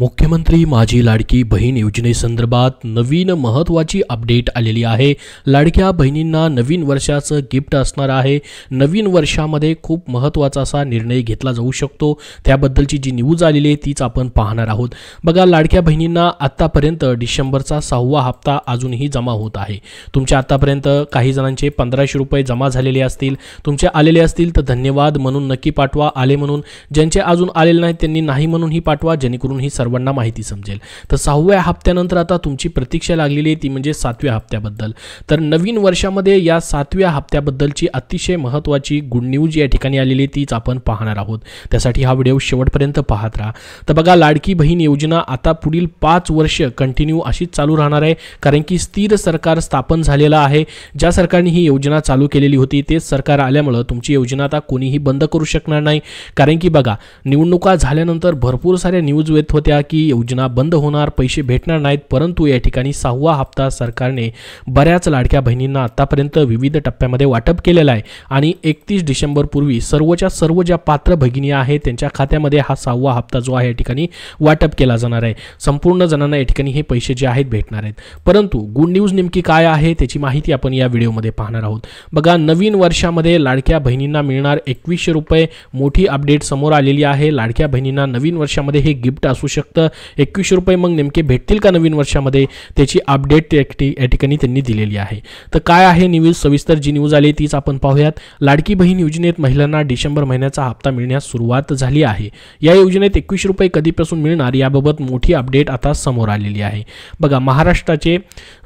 मुख्यमंत्री माझी लाडकी बहीण योजनेसंदर्भात नवीन महत्त्वाची अपडेट आलेली आहे। लाडक्या बहिणींना नवीन वर्षाचं गिफ्ट असणार आहे। नवीन वर्षामध्ये खूप महत्त्वाचा असा निर्णय घेतला जाऊ शकतो, त्याबद्दलची जी न्यूज आलेली आहे तीच आपण पाहणार आहोत। बघा, लाडक्या बहिणींना आतापर्यंत डिसेंबरचा 6वा हप्ता अजूनही जमा होत आहे। तुमच्या आतापर्यंत काही जणांचे 1500 रुपये जमा झालेले असतील, तुमचे आलेले असतील तर धन्यवाद म्हणून नक्की पाठवा, आले म्हणून। ज्यांचे अजून आलेले नाहीत त्यांनी नाही म्हणून ही पाठवा, जेणेकरून ही सर्वांना माहिती समजेल। तर 6व्या हप्त्यानंतर आता तुमची प्रतीक्षा लागलेली आहे ती म्हणजे 7व्या हप्त्याबद्दल। तर नवीन वर्षामध्ये या 7व्या हप्त्याबद्दलची अतिशय महत्त्वाची गुड न्यूज या ठिकाणी आलेली तीच आपण पाहणार आहोत। त्यासाठी हा व्हिडिओ शेवटपर्यंत पाहत राहा। तर बघा, लाडकी बहीण योजना आता पुढील 5 वर्ष कंटिन्यू अशीच चालू राहणार आहे, कारण की स्थिर सरकार स्थापन झालेलं आहे। ज्या सरकारने ही योजना चालू केलेली होती तेच सरकार आल्यामुळे तुमची योजना आता कोणीही बंद करू शकणार नाही। कारण की बघा, निवडणुका झाल्यानंतर भरपूर साऱ्या न्यूज येत होत्या की योजना बंद होणार, पैसे भेटणार नाहीत, परंतु या ठिकाणी 6वा हप्ता सरकारने बऱ्याच लाडक्या बहिणींना आतापर्यंत विविध टप्प्यामध्ये वाटप केलेला आहे आणि 31 डिसेंबर पूर्वी सर्वच्या सर्व ज्या पात्र भगिनी आहेत त्यांच्या खात्यामध्ये हा 6वा हप्ता जो आहे या ठिकाणी वाटप केला जाणार आहे। संपूर्ण जणांना या ठिकाणी हे पैसे जे आहेत भेटणार आहेत। परंतु गुड न्यूज नेमकी काय आहे त्याची माहिती आपण या व्हिडिओमध्ये पाहणार आहोत। बघा, नवीन वर्षामध्ये लाडक्या बहिणींना मिळणार 2100 रुपये, मोठी अपडेट समोर आलेली आहे। लाडक्या बहिणींना नवीन वर्षामध्ये हे गिफ्ट असू शकतं 2100 रुपये। मग नेमके भेटतील का नवीन वर्षामध्ये त्याची अपडेट या ठिकाणी त्यांनी दिलेली आहे। तर काय आहे न्यूज, सविस्तर जी न्यूज आली तीच आपण पाहूयात। लाडकी बहीण योजनेत महिलांना डिसेंबर महिन्याचा हप्ता मिळण्यास सुरुवात झाली आहे। या योजनेत 2100 रुपये कधीपासून मिळणार याबाबत मोठी अपडेट आता समोर आलेली आहे। बघा, महाराष्ट्राचे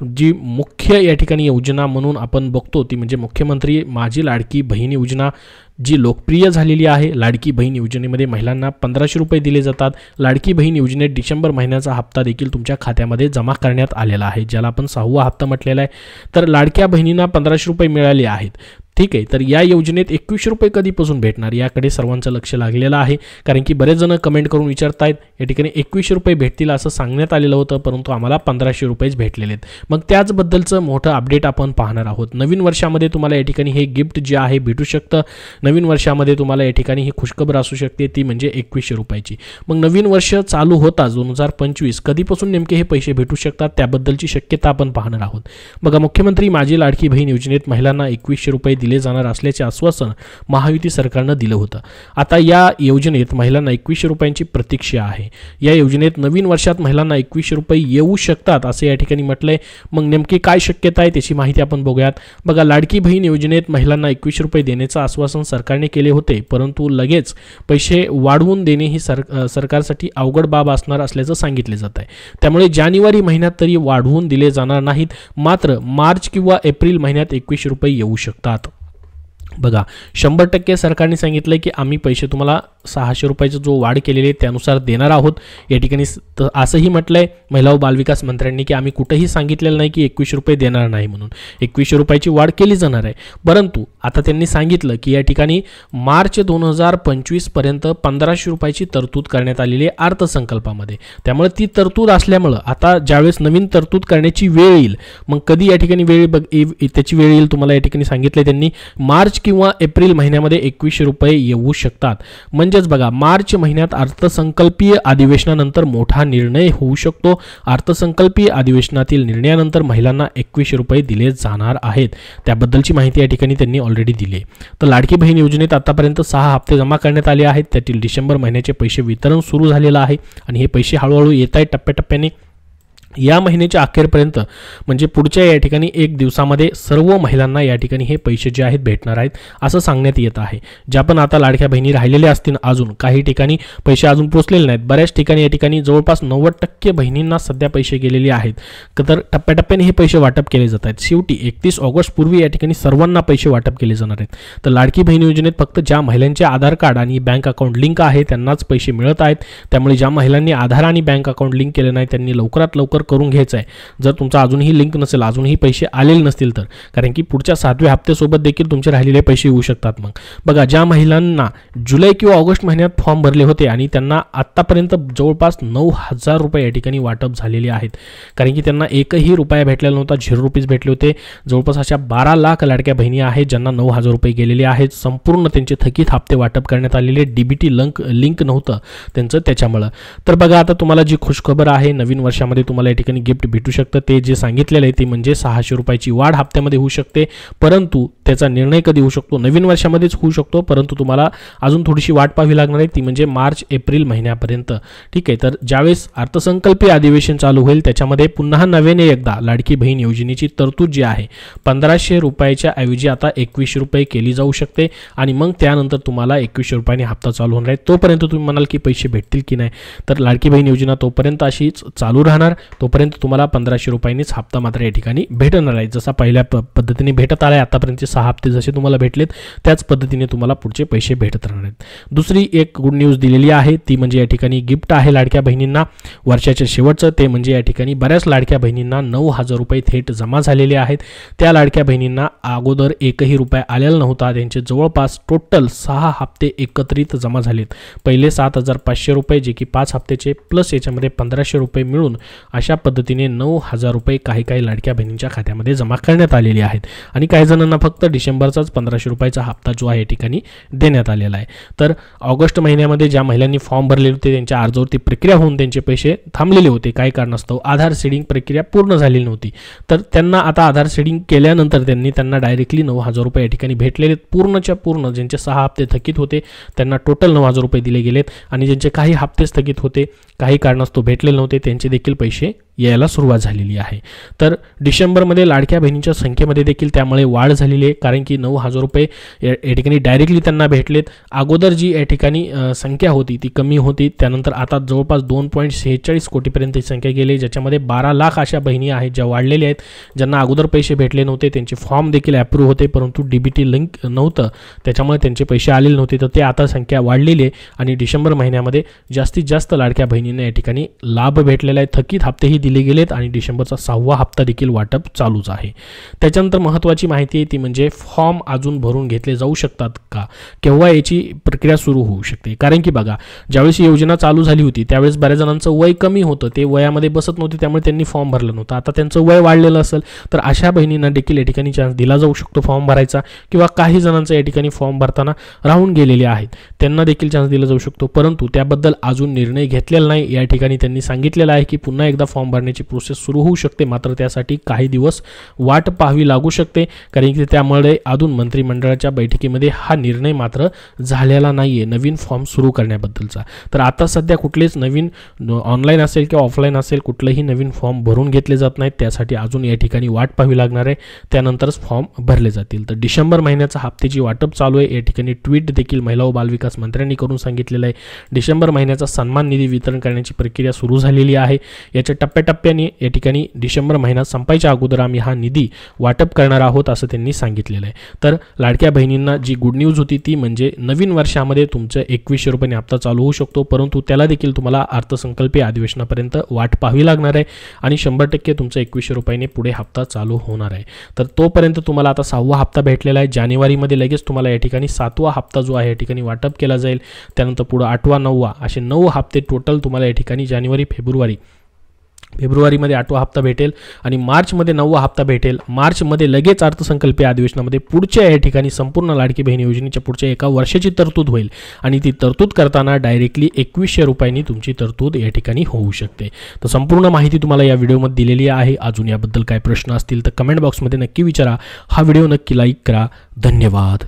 जी मुख्य या ठिकाणी योजना म्हणून आपण बघतो ती म्हणजे मुख्यमंत्री माझी लाडकी बहीण योजना, जी लोकप्रिय झालेली आहे। लाडकी बहीण योजनेमध्ये महिलांना 1500 रुपये दिले जातात। लाडकी बहीण योजनेत डिसेंबर महिन्याचा हप्ता देखील तुमच्या खात्यामध्ये जमा करण्यात आलेला आहे, ज्याला आपण 6वा हप्ता म्हटलेला आहे। तर लाडक्या बहिणींना 1500 रुपये मिळाले आहेत, ठीक आहे। तर या योजनेत 2100 रुपये कधीपासून भेटणार याकडे सर्वांचं लक्ष लागलेलं आहे, कारण की बरेच जण कमेंट करून विचारतायत या ठिकाणी 2100 रुपये भेटतील असं सांगण्यात आलेलं होतं, परंतु आम्हाला 1500 रुपयेच भेटलेले आहेत। मग त्याचबद्दलचं मोठं अपडेट आपण पाहणार आहोत। नवीन वर्षामध्ये तुम्हाला या ठिकाणी हे गिफ्ट जे आहे भेटू शकतं। नवीन वर्षामध्ये तुम्हाला या ठिकाणी ही खुशखबर असू शकते ती म्हणजे 2100 रुपयाची। मग नवीन वर्ष चालू होता 2025 कधीपासून नेमके हे पैसे भेटू शकतात त्याबद्दलची शक्यता आपण पाहणार आहोत। बघा, मुख्यमंत्री माझी लाडकी बहीण योजनेत महिलांना 2100 रुपये दिले जाणार असल्याचे आश्वासन महायुती सरकारनं दिलं होतं। आता या योजनेत महिलांना 2100 रुपयांची प्रतीक्षा आहे। या योजनेत नवीन वर्षात महिलांना 2100 रुपये येऊ शकतात असं या ठिकाणी म्हटलंय। मग नेमकी काय शक्यता आहे त्याची माहिती आपण बघूयात। बघा, लाडकी बहीण योजनेत महिलांना 2100 रुपये देण्याचं आश्वासन सरकारने केले होते, परंतु लगेच पैसे वाढवून देणे ही सरकारसाठी अवघड बाब असणार असल्याचं सांगितले जात आहे। त्यामुळे जानेवारी महिन्यात तरी वाढवून दिले जाणार नाहीत, मात्र मार्च किंवा एप्रिल महिन्यात 2100 रुपये येऊ शकतात। बघा, 100% सरकारने सांगितलं की आम्ही पैसे तुम्हाला 600 रुपयाचा जो वाढ केलेली आहे त्यानुसार देणार आहोत। या ठिकाणी असंही म्हटलंय महिला व बालविकास मंत्र्यांनी की आम्ही कुठेही सांगितलेलं नाही की 2100 रुपये देणार नाही म्हणून, 2100 रुपयाची वाढ केली जाणार आहे। परंतु आता त्यांनी सांगितलं की या ठिकाणी मार्च 2025 पर्यंत 1500 रुपयाची तरतूद करण्यात आलेली आहे अर्थसंकल्पामध्ये। त्यामुळे ती तरतूद असल्यामुळे आता ज्यावेळेस नवीन तरतूद करण्याची वेळ येईल, मग कधी या ठिकाणी त्याची वेळ येईल तुम्हाला या ठिकाणी सांगितले त्यांनी मार्च किंवा एप्रिल महिन्यामध्ये 2100 रुपये येऊ शकतात। म्हणजेच बघा, मार्च महिन्यात अर्थसंकल्पीय अधिवेशनानंतर मोठा निर्णय होऊ शकतो। अर्थसंकल्पीय अधिवेशनातील निर्णयानंतर महिलांना 2100 रुपये दिले जाणार आहेत, त्याबद्दलची माहिती या ठिकाणी त्यांनी ऑलरेडी दिली। तर लाडकी बहीण योजनेत आतापर्यंत 6 हप्ते जमा करण्यात आले आहेत, त्यातील डिसेंबर महिन्याचे पैसे वितरण सुरू झालेलं आहे आणि हे पैसे हळूहळू येत आहेत टप्प्याटप्प्याने। या महिन्याच्या अखेरपर्यंत म्हणजे पुढच्या या ठिकाणी 1 दिवसामध्ये सर्व महिलांना या ठिकाणी हे पैसे जे आहेत भेटणार आहेत असं सांगण्यात येत आहे। ज्या पण आता लाडक्या बहिणी राहिलेल्या असतील, अजून काही ठिकाणी पैसे अजून पोचलेले नाहीत, बऱ्याच ठिकाणी या ठिकाणी जवळपास 90% बहिणींना सध्या पैसे गेलेले आहेत, तर टप्प्याटप्प्याने हे पैसे वाटप केले जात आहेत। शेवटी 31 ऑगस्ट पूर्वी या ठिकाणी सर्वांना पैसे वाटप केले जाणार आहेत। तर लाडकी बहीण योजनेत फक्त ज्या महिलांचे आधार कार्ड आणि बँक अकाउंट लिंक आहे त्यांनाच पैसे मिळत आहेत। त्यामुळे ज्या महिलांनी आधार आणि बँक अकाउंट लिंक केले नाही त्यांनी लवकरात लवकर करून घ्यायचं आहे, जर तुमचा अजूनही लिंक नसेल, अजूनही पैसे आलेले नसतील तर, कारण की पुढच्या 7व्या हप्त्यासोबत देखील तुमचे राहिलेले पैसे येऊ शकतात. मग बघा, ज्या महिलांना जुलै किंवा ऑगस्ट महिन्यात फॉर्म भरले होते आणि त्यांना आत्तापर्यंत जवळपास 9,000 रुपये या ठिकाणी वाटप झालेले आहेत, कारण की त्यांना एकही रुपया भेटलेला नव्हता, 0 रुपीज भेटले होते. जवळपास अशा 12 लाख लाडक्या बहिणी आहेत ज्यांना 9,000 रुपये गेलेले आहेत. संपूर्ण त्यांचे थकीत हप्ते वाटप करण्यात आलेले, डीबीटी लिंक नव्हतं त्यांचं, त्याच्यामुळं. तर बघा, आता तुम्हाला जी खुशखबर आहे, नवीन वर्षामध्ये तुम्हाला या ठिकाणी गिफ्ट भेटू शकतं. ते जे सांगितलेलं आहे ते म्हणजे 600 रुपयाची वाढ हप्त्यामध्ये होऊ शकते, परंतु त्याचा निर्णय कधी होऊ शकतो, नवीन वर्षामध्येच होऊ शकतो, परंतु तुम्हाला अजून थोडीशी वाट पाहावी लागणार आहे, ती म्हणजे मार्च एप्रिल महिन्यापर्यंत. ठीक आहे, तर ज्यावेळेस अर्थसंकल्पीय अधिवेशन चालू होईल त्याच्यामध्ये पुन्हा नव्याने एकदा लाडकी बहीण योजनेची तरतूद जी आहे 1500 रुपयाच्या ऐवजी आता 2100 रुपये केली जाऊ शकते आणि मग त्यानंतर तुम्हाला 2100 रुपयांनी हप्ता चालू होणार आहे. तोपर्यंत तुम्ही म्हणाल की पैसे भेटतील की नाही, तर लाडकी बहीण योजना तोपर्यंत अशीच चालू राहणार, तोपर्यंत तुम्हाला 1500 रुपयांनीच हप्ता मात्र या ठिकाणी भेटणार आहे. जसा पहिल्या पद्धतीने भेटत आला आहे, आतापर्यंतचे 6 हप्ते जसे तुम्हाला भेटलेत त्याच पद्धतीने तुम्हाला पुढचे पैसे भेटत राहणार आहेत. दुसरी एक गुड न्यूज दिलेली आहे ती म्हणजे या ठिकाणी गिफ्ट आहे लाडक्या बहिणींना वर्षाच्या शेवटचं, ते म्हणजे या ठिकाणी बऱ्याच लाडक्या बहिणींना 9,000 रुपये थेट जमा झालेले आहेत. त्या लाडक्या बहिणींना अगोदर एकही रुपया आलेला नव्हता, त्यांचे जवळपास टोटल 6 हप्ते एकत्रित जमा झालेत. पहिले 7,500 रुपये जे की 5 हप्त्याचे प्लस याच्यामध्ये 1500 रुपये मिळून अशा पद्धतीने 9,000 रुपये काही लाडक्या बहिणींच्या खात्यामध्ये जमा करण्यात आलेले आहेत आणि काही जणांना फक्त डिसेंबरचाच 1500 रुपयाचा हप्ता जो आहे या ठिकाणी देण्यात आलेला आहे. तर ऑगस्ट महिन्यामध्ये ज्या महिलांनी फॉर्म भरलेले होते त्यांच्या अर्जावरती प्रक्रिया होऊन त्यांचे पैसे थांबलेले होते, काही कारणास्तव आधार सीडिंग प्रक्रिया पूर्ण झालेली नव्हती, तर त्यांना आता आधार सीडिंग केल्यानंतर त्यांना डायरेक्टली 9,000 रुपये या ठिकाणी भेटलेले. पूर्णच्या पूर्ण ज्यांचे 6 हप्ते थकीत होते त्यांना टोटल 9,000 रुपये दिले गेलेत आणि ज्यांचे काही हप्ते स्थगित होते, काही कारणास्तव भेटलेले नव्हते, त्यांचे देखील पैसे यायला सुरुवात झालेली आहे. तर डिसेंबरमध्ये लाडक्या बहिणींच्या संख्येमध्ये देखील त्यामुळे वाढ झालेली आहे, कारण की 9,000 रुपये या ठिकाणी डायरेक्टली त्यांना भेटलेत. अगोदर जी या ठिकाणी संख्या होती ती कमी होती, त्यानंतर आता जवळपास 2.46 कोटीपर्यंत ही संख्या गेली, ज्याच्यामध्ये 12 लाख अशा बहिणी आहेत ज्या वाढलेल्या आहेत, ज्यांना अगोदर पैसे भेटले नव्हते, त्यांचे फॉर्म देखील अप्रूव्ह होते परंतु डीबीटी लिंक नव्हतं, त्याच्यामुळे त्यांचे पैसे आलेले नव्हते. तर ते आता संख्या वाढलेली आहे आणि डिसेंबर महिन्यामध्ये जास्तीत जास्त लाडक्या बहिणींना या ठिकाणी लाभ भेटलेला आहे. थकीत हप्तेही दिले गेलेत आणि डिसेंबरचा 6वा हप्ता देखील वाटप चालूच आहे. त्याच्यानंतर महत्त्वाची माहिती आहे ती म्हणजे फॉर्म अजून भरून घेतले जाऊ शकतात का, केव्हा याची प्रक्रिया सुरू होऊ शकते. कारण की बघा, ज्यावेळेस योजना चालू झाली होती त्यावेळेस बऱ्याच जणांचं वय कमी होतं, ते वयामध्ये बसत नव्हते, त्यामुळे त्यांनी फॉर्म भरला नव्हता. आता त्यांचं वय वाढलेलं असेल तर अशा बहिणींना देखील या ठिकाणी चान्स दिला जाऊ शकतो फॉर्म भरायचा, किंवा काही जणांचं या ठिकाणी फॉर्म भरताना राहून गेलेले आहेत त्यांना देखील चान्स दिला जाऊ शकतो, परंतु त्याबद्दल अजून निर्णय घेतलेला नाही. या ठिकाणी त्यांनी सांगितलेलं आहे की पुन्हा एकदा फॉर्म भरण्याची प्रोसेस सुरू होऊ शकते, मात्र त्यासाठी काही दिवस वाट पाहावी लागू शकते, कारण की त्यामुळे अजून मंत्रिमंडळाच्या बैठकीमध्ये हा निर्णय मात्र झालेला नाहीये नवीन फॉर्म सुरू करण्याबद्दलचा. तर आता सध्या कुठलेच नवीन ऑनलाईन असेल किंवा ऑफलाईन असेल कुठलेही नवीन फॉर्म भरून घेतले जात नाहीत, त्यासाठी अजून या ठिकाणी वाट पाहावी लागणार आहे, त्यानंतरच फॉर्म भरले जातील. तर डिसेंबर महिन्याचा हप्त्याची वाटप चालू आहे. या ठिकाणी ट्विट देखील महिला व बालविकास मंत्र्यांनी करून सांगितलेलं आहे. डिसेंबर महिन्याचा सन्मान निधी वितरण करण्याची प्रक्रिया सुरू झालेली आहे. याच्या टप्प्याटप्प्याने या ठिकाणी डिसेंबर महिना संपायच्या अगोदर आम्ही हा निधी वाटप करणार आहोत असं त्यांनी सांगितलेलं आहे. तर लाडक्या बहिणींना जी गुड न्यूज होती ती म्हणजे नवीन वर्षामध्ये तुमचं 2100 रुपयांनी हप्ता चालू होऊ शकतो, परंतु त्याला देखील तुम्हाला अर्थसंकल्पीय अधिवेशनापर्यंत वाट पाहावी लागणार आहे आणि 100% तुमचं 2100 रुपयांनी पुढे हप्ता चालू होणार आहे. तर तोपर्यंत तुम्हाला आता 6वा हप्ता भेटलेला आहे. जानेवारीमध्ये लगेच तुम्हाला या ठिकाणी 7वा हप्ता जो आहे या ठिकाणी वाटप केला जाईल, त्यानंतर पुढे 8वा 9वा असे 9 हप्ते टोटल तुम्हाला या ठिकाणी जानेवारी फेब्रुवारीमध्ये 8वा हप्ता भेटेल आणि मार्चमध्ये 9वा हप्ता भेटेल. मार्चमध्ये लगेच अर्थसंकल्पीय अधिवेशनामध्ये पुढच्या या ठिकाणी संपूर्ण लाडकी बहीण योजनेच्या पुढच्या 1 वर्षाची तरतूद होईल आणि ती तरतूद करताना डायरेक्टली 2100 रुपयांनी तुमची तरतूद या ठिकाणी होऊ शकते. तर संपूर्ण माहिती तुम्हाला या व्हिडिओमध्ये दिलेली आहे. अजून याबद्दल काय प्रश्न असतील तर कमेंट बॉक्समध्ये नक्की विचारा. हा व्हिडिओ नक्की लाईक करा. धन्यवाद.